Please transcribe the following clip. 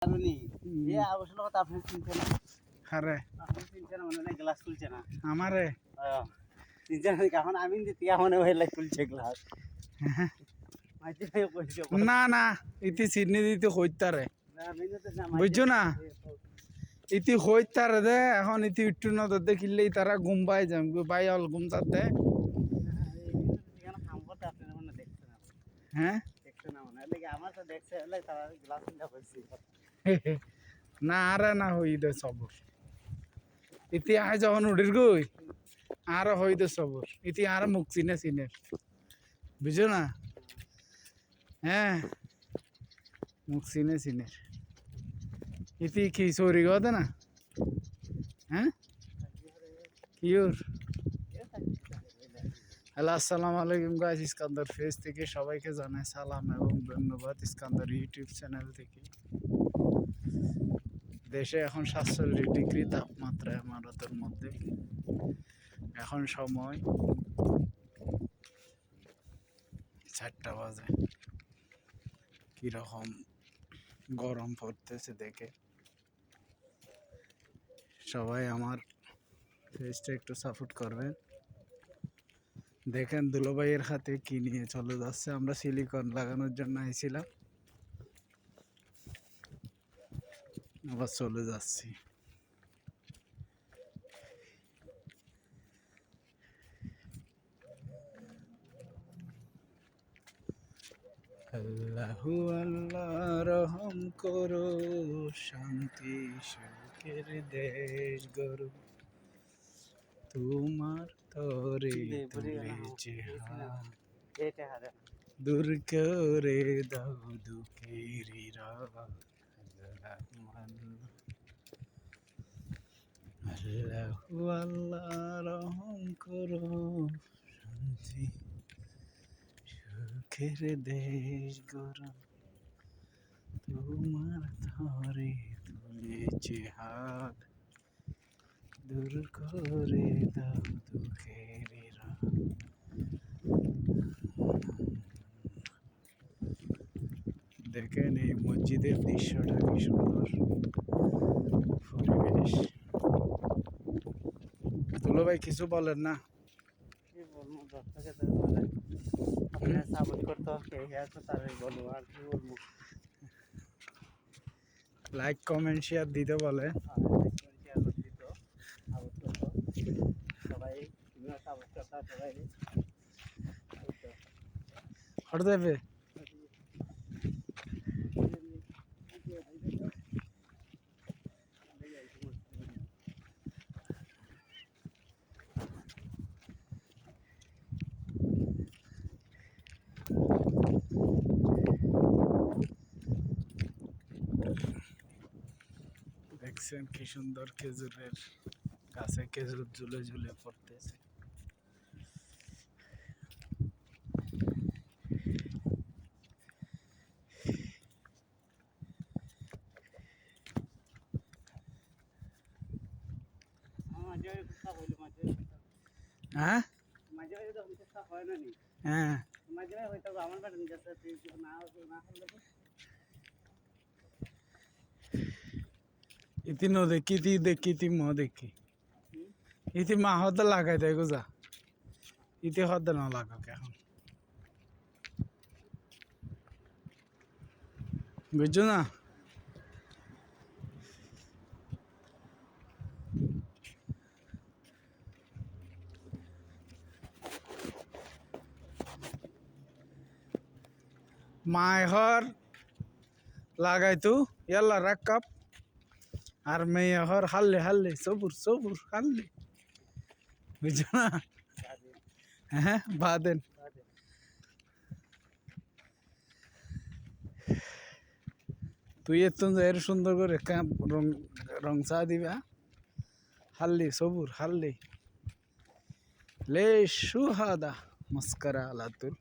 আপনি এ অবশ্য কথা আপনি চিনছেন না। আরে আপনি চিনছেন না মানে গ্লাস খুলছে না। আমারে চিনছেন না এখন আমি দিতে মনে হইলে খুলছে গ্লাস। মাইতে কইছো। না না ইতি সিডনি দিতে হইতারে না আমি তো না বুঝছো না ইতি হইতারে দে এখন ইতি একটু নজর দেখিলেই তারা ঘুম পাই যাম বাই অল ঘুম তাতে কাম করতে আপনি মনে দেখছেন না। হ্যাঁ দেখছেন না মনে লাগে আমার তো দেখছে হলে তারা গ্লাস খুলতে কইছি। না আরে না হই দে সবর ইতি আয় যখন উড়ির গই আর হই দে সবর ইতি আর মুখ চিনে চিনে বুঝছো না হ্যাঁ মুখ চিনে চিনে ইতি কি চোরি গদে না হ্যাঁ কিওর হ্যালো আসসালামু আলাইকুম গাইস ইস্কান্দার ফেস থেকে সবাইকে জানাই সালাম এবং ধন্যবাদ ইস্কান্দার ইউটিউব চ্যানেল থেকে দেশে এখন 47 ডিগ্রি তাপমাত্রা ইমারতের মধ্যে এখন সময় 4টা বাজে কিরকম গরম পড়তেছে দেখে সবাই আমার ফেসটা একটু সাপোর্ট করবেন দেখেন দুলোভাইয়ের হাতে কি নিয়ে চলে যাচ্ছে আমরা সিলিকন লাগানোর জন্য আইছিলাম আবার চলে যাচ্ছি আল্লাহু আল্লাহ রহম করো শান্তি সুখের দেশ গরু তোমার তরে তুলেছে এটা হারে দূর করে দাও দুঃখের আল্লাহু আল্লাহ রহম করো শান্তি সুখের দেশ গরু তোমার ধরে তুলেছে হাত দূর করে দাও দুঃখের দেখেন এই মসজিদের দৃশ্যটা কি সুন্দর পরিবেশ দুলো ভাই কিছু বলেন না কি বলবো দর্শকের মানে আপনার সাপোর্ট করতে হবে তো তারই বলবো আর কি বলবো লাইক কমেন্ট শেয়ার দিতে বলে সবাই সাপোর্ট করতে সবাই হট দেবে দেখছেন কি সুন্দর খেজুরের গাছে খেজুর ঝুলে ঝুলে পড়তেছে হ্যাঁ হ্যাঁ ইতি ন দেখি তি দেখি তি ম দেখি ইতি মা হতে লাগাই দেয় গোজা ইতি হতে না লাগাক এখন বুঝছো না মায়ের লাগাই তু ইয়াল্লা রাখ কাপ আর মেয়ে হর হাল্লে হাল্লে সবুর সবুর হাল্লে বুঝছো না হ্যাঁ বাদেন তুই এত এর সুন্দর করে রং রং চা দিবা হাল্লি সবুর হাল্লি লে সুহাদা মস্করা আলাতুল